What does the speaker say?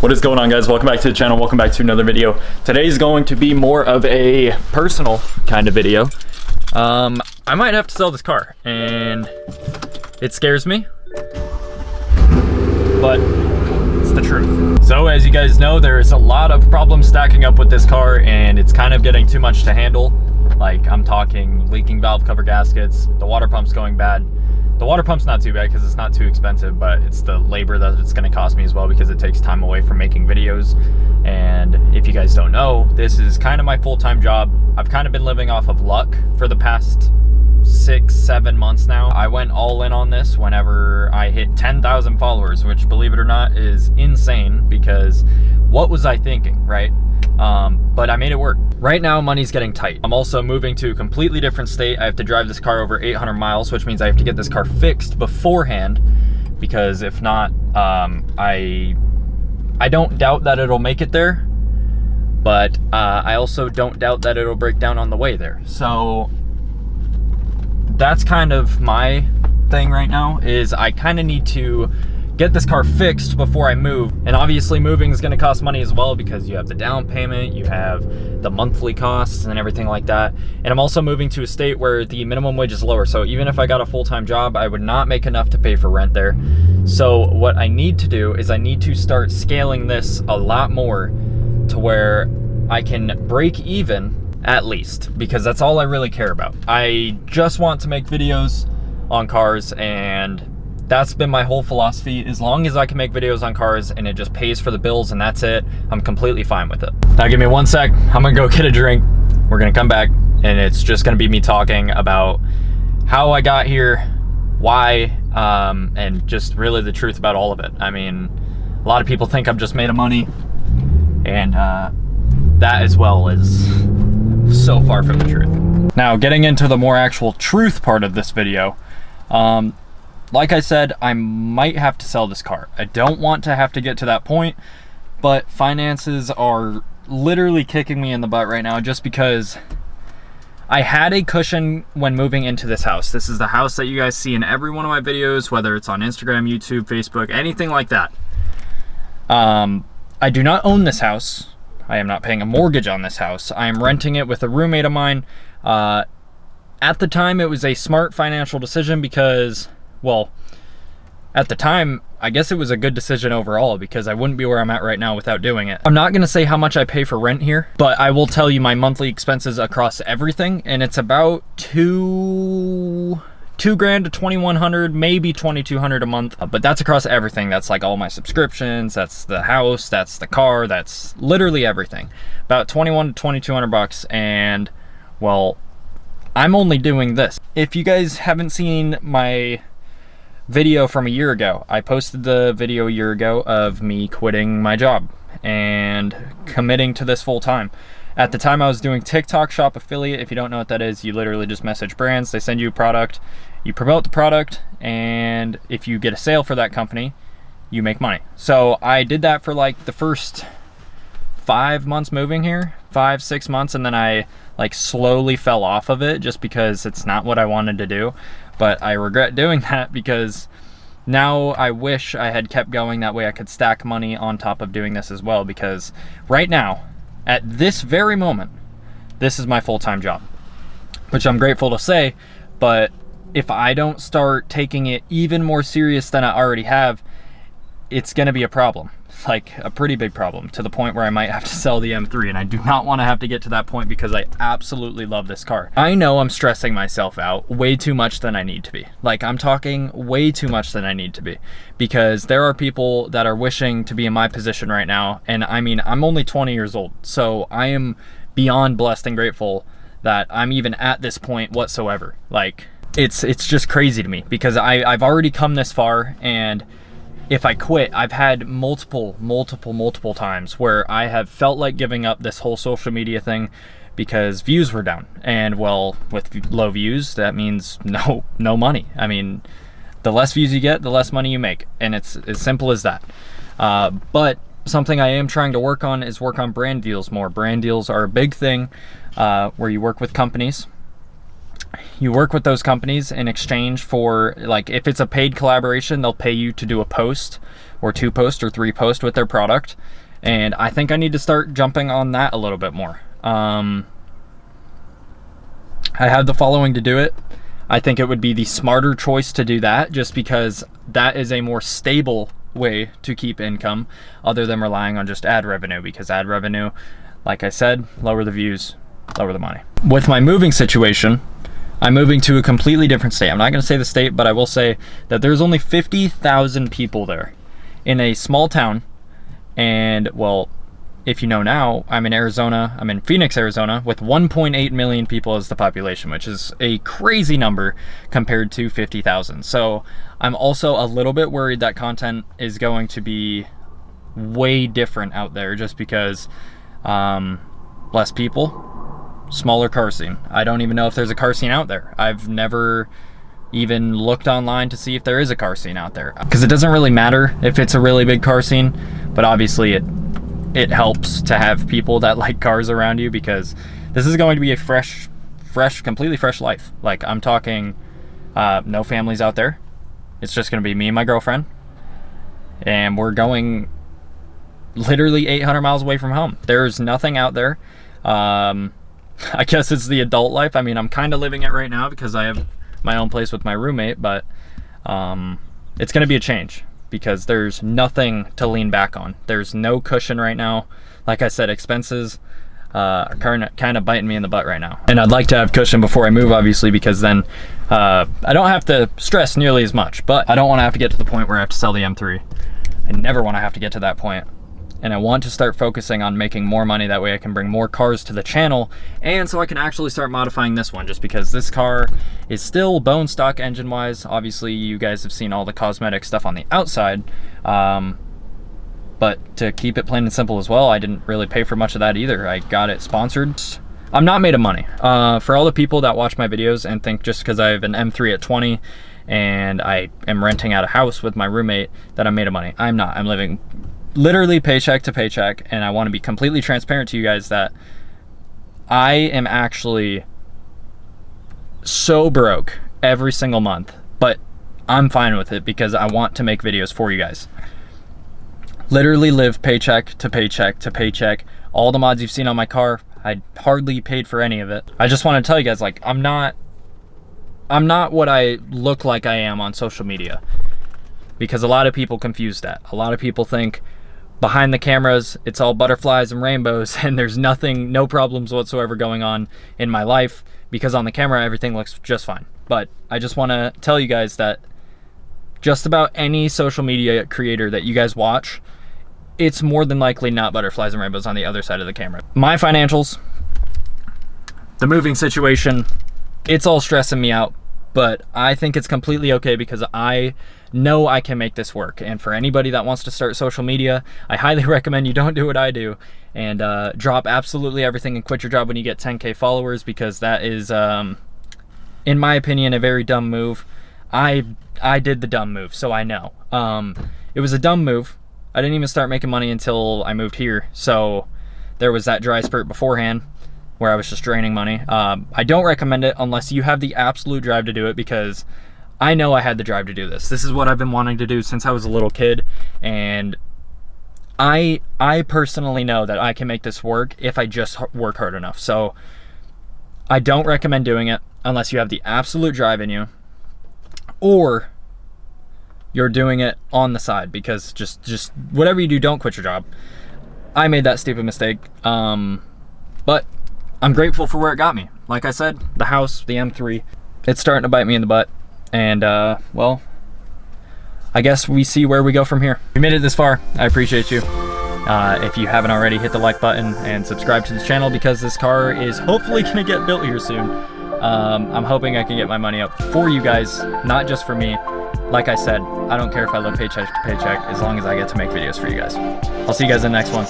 What is going on, guys? Welcome back to the channel. Welcome back to another video. Today is going to be more of a personal kind of video. I might have to sell this car and it scares me, but it's the truth. So as you guys know, there's a lot of problems stacking up with this car and it's kind of getting too much to handle. Like, I'm talking leaking valve cover gaskets, the water pump's going bad. The water pump's not too bad because it's not too expensive, but it's the labor that it's going to cost me as well because it takes time away from making videos. And if you guys don't know, this is kind of my full-time job. I've kind of been living off of luck for the past 6-7 months now. I went all in on this whenever I hit 10,000 followers, which, believe it or not, is insane because what was I thinking, right? But I made it work. Right now, money's getting tight. I'm also moving to a completely different state. I have to drive this car over 800 miles, which means I have to get this car fixed beforehand, because if not, I don't doubt that it'll make it there, but I also don't doubt that it'll break down on the way there. So that's kind of my thing right now, is I kind of need to get this car fixed before I move. And obviously moving is going to cost money as well, because you have the down payment, you have the monthly costs and everything like that. And I'm also moving to a state where the minimum wage is lower. So even if I got a full-time job, I would not make enough to pay for rent there. So what I need to do is I need to start scaling this a lot more to where I can break even at least, because that's all I really care about. I just want to make videos on cars, and that's been my whole philosophy. As long as I can make videos on cars and it just pays for the bills and that's it, I'm completely fine with it. Now give me 1 sec, I'm gonna go get a drink. We're gonna come back and it's just gonna be me talking about how I got here, why, and just really the truth about all of it. I mean, a lot of people think I'm just made of money, and that as well is so far from the truth. Now getting into the more actual truth part of this video, like I said, I might have to sell this car. I don't want to have to get to that point, but finances are literally kicking me in the butt right now, just because I had a cushion when moving into this house. This is the house that you guys see in every one of my videos, whether it's on Instagram, YouTube, Facebook, anything like that. I do not own this house. I am not paying a mortgage on this house. I am renting it with a roommate of mine. At the time, it was a smart financial decision because, well, at the time, I guess it was a good decision overall, because I wouldn't be where I'm at right now without doing it. I'm not gonna say how much I pay for rent here, but I will tell you my monthly expenses across everything, and it's about $2,000 to $2,100, maybe $2,200 a month. But that's across everything. That's like all my subscriptions, that's the house, that's the car, that's literally everything. About $2,100 to $2,200, and well, I'm only doing this. If you guys haven't seen my video from a year ago, I posted the video a year ago of me quitting my job and committing to this full time. At the time, I was doing TikTok Shop Affiliate. If you don't know what that is, you literally just message brands, they send you a product, you promote the product, and if you get a sale for that company, you make money. So I did that for like the first 5 months moving here, 5-6 months, and then I like slowly fell off of it just because it's not what I wanted to do. But I regret doing that, because now I wish I had kept going. That way I could stack money on top of doing this as well, because right now, at this very moment, this is my full-time job, which I'm grateful to say. But if I don't start taking it even more serious than I already have, it's gonna be a problem, like a pretty big problem, to the point where I might have to sell the M3, and I do not want to have to get to that point because I absolutely love this car. I know I'm stressing myself out way too much than I need to be. Like, I'm talking way too much than I need to be, because there are people that are wishing to be in my position right now, and I mean, I'm only 20 years old, so I am beyond blessed and grateful that I'm even at this point whatsoever. Like, it's just crazy to me, because I've already come this far, and if I quit, I've had multiple times where I have felt like giving up this whole social media thing because views were down. And well, with low views, that means no money. I mean, the less views you get, the less money you make. And it's as simple as that. But something I am trying to work on is work on brand deals more. Brand deals are a big thing, where you work with companies you work with those companies in exchange for, like, if it's a paid collaboration, they'll pay you to do a post or 2 posts or 3 posts with their product. And I think I need to start jumping on that a little bit more. I have the following to do it. I think it would be the smarter choice to do that, just because that is a more stable way to keep income other than relying on just ad revenue, because ad revenue, like I said, lower the views, lower the money. With my moving situation, I'm moving to a completely different state. I'm not going to say the state, but I will say that there's only 50,000 people there in a small town. And, well, if you know now, I'm in Arizona. I'm in Phoenix, Arizona, with 1.8 million people as the population, which is a crazy number compared to 50,000. So I'm also a little bit worried that content is going to be way different out there, just because less people, smaller car scene. I don't even know if there's a car scene out there. I've never even looked online to see if there is a car scene out there, because it doesn't really matter if it's a really big car scene, but obviously it helps to have people that like cars around you, because this is going to be a completely fresh life. Like, I'm talking no families out there. It's just going to be me and my girlfriend, and we're going literally 800 miles away from home. There's nothing out there. I guess it's the adult life. I mean, I'm kind of living it right now because I have my own place with my roommate, but it's going to be a change, because there's nothing to lean back on. There's no cushion right now. Like I said, expenses are kind of biting me in the butt right now. And I'd like to have cushion before I move, obviously, because then I don't have to stress nearly as much. But I don't want to have to get to the point where I have to sell the M3. I never want to have to get to that point. And I want to start focusing on making more money. That way I can bring more cars to the channel, and so I can actually start modifying this one, just because this car is still bone stock engine wise. Obviously you guys have seen all the cosmetic stuff on the outside, but to keep it plain and simple as well, I didn't really pay for much of that either. I got it sponsored. I'm not made of money. For all the people that watch my videos and think just because I have an M3 at 20 and I am renting out a house with my roommate that I'm made of money, I'm not. I'm living literally paycheck to paycheck, and I want to be completely transparent to you guys that I am actually so broke every single month, but I'm fine with it because I want to make videos for you guys. Literally live paycheck to paycheck to paycheck. All the mods you've seen on my car, I hardly paid for any of it. I just want to tell you guys, like, I'm not what I look like I am on social media, because a lot of people confuse that. A lot of people think behind the cameras it's all butterflies and rainbows and there's no problems whatsoever going on in my life, because on the camera everything looks just fine. But I just want to tell you guys that just about any social media creator that you guys watch, it's more than likely not butterflies and rainbows on the other side of the camera. My financials, the moving situation, it's all stressing me out, but I think it's completely okay because I know I can make this work. And for anybody that wants to start social media, I highly recommend you don't do what I do and drop absolutely everything and quit your job when you get 10K followers, because that is, in my opinion, a very dumb move. I did the dumb move, so I know. It was a dumb move. I didn't even start making money until I moved here, so there was that dry spurt beforehand where I was just draining money. I don't recommend it unless you have the absolute drive to do it, because I know I had the drive to do this. This is what I've been wanting to do since I was a little kid, and I personally know that I can make this work if I just work hard enough. So I don't recommend doing it unless you have the absolute drive in you, or you're doing it on the side, because just whatever you do, don't quit your job. I made that stupid mistake, but I'm grateful for where it got me. Like I said, the house, the M3, it's starting to bite me in the butt, and well, I guess we see where we go from here. If you made it this far, I appreciate you. If you haven't already, hit the like button and subscribe to the channel, because this car is hopefully gonna get built here soon. I'm hoping I can get my money up for you guys, not just for me. Like I said, I don't care if I live paycheck to paycheck as long as I get to make videos for you guys. I'll see you guys in the next one.